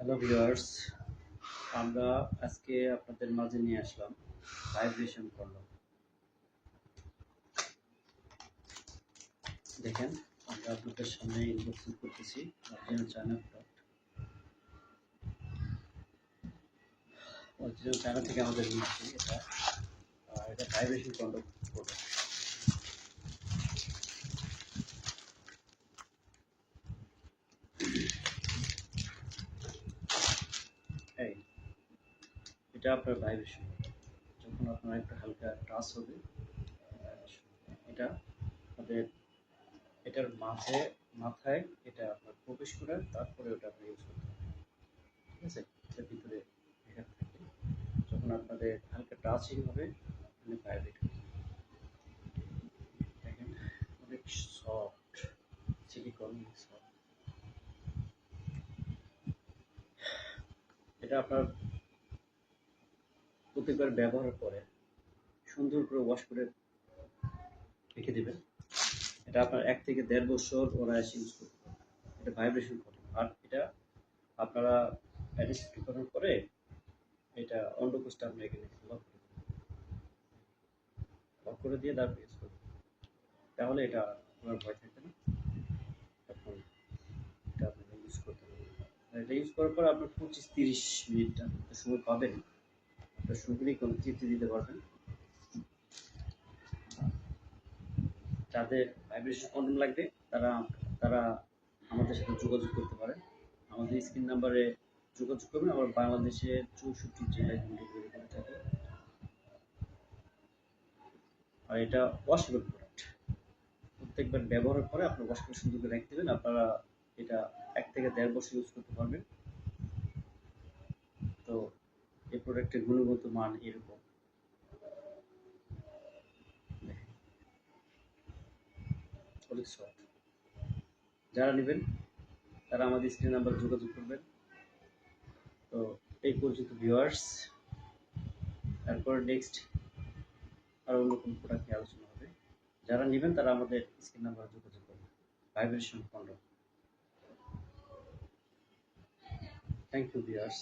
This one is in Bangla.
হ্যালো ভিউয়ার্স, আমরা আজকে আপনাদের মাঝে নিয়ে আসলাম ভাইব্রেশন কন্ডম। দেখেন, আমরা আপনাদের সামনে ইনবক্সিং করতেছি original China product. Original China থেকে আমাদের নিয়ে আসি এটা ভাইব্রেশন কন্ডম প্রোডাক্ট। এটা আপনার ভাইব্রেশন, যখন আপনার একটা হালকা টাচ হবে এটা আমাদের এটার মাথায় এটা আপনার প্রবেশ করে তারপরে ওটা আপনি ইউজ করতে হবে। ঠিক আছে, এটার ভিতরে এখানে থাকে, যখন আপনাদের হালকা টাচিং হবে আপনি ভাইব্রেট হবে। দেখেন অনেক সফট, সিলিকন সফট। এটা আপনার প্রত্যেকবার ব্যবহার করে সুন্দর করে ওয়াশ করে রেখে দেবেন। এটা আপনার 1 থেকে 1.5 বছর অনায়াসে ইউজ করতে পারবেন। এটা ভাইব্রেশন করে, আর এটা আপনারা অ্যাডজাস্ট করার পরে এটা অন্ডকোষটা আপনি এখানে লক করে দিয়ে তারপর ইউজ করবেন। তাহলে এটা আপনার ভয় থাকবে না। তখন এটা আপনারা ইউজ করতে পারবেন। এটা ইউজ করার পর আপনার 25-30 মিনিট সময় পাবেন, আপনার শরীরে কোনো তৃপ্তি দিতে পারবেন। যাদের ভাইব্রেশন কন্ডম লাগবে তারা তারা আমাদের সাথে যোগাযোগ করতে পারে। আমাদের স্ক্রিন নাম্বারে যোগাযোগ করবেন। আমরা বাংলাদেশের 64 জেলায় ডেলিভারি করে থাকি। আর এটা ওয়াশেবল প্রোডাক্ট, প্রত্যেকবার ব্যবহারের পরে আপনি ওয়াশ করে সুন্দর করে রেখে দেবেন। আপনারা এটা 1 থেকে 1.5 বছর ইউজ করতে পারবেন। তো এই প্রোডাক্টের গুণগত মান এরকম। অনেক সফট। যারা নেবেন তারা আমাদের স্ক্রিন নাম্বারে যোগাযোগ করবেন। তো এই পর্যন্ত ভিউয়ার্স, তারপর নেক্সট আরও অন্য কোনো প্রোডাক্ট নিয়ে আলোচনা হবে। যারা নেবেন তারা আমাদের স্ক্রিন নাম্বারে যোগাযোগ করবেন। Vibration condom. Thank you viewers.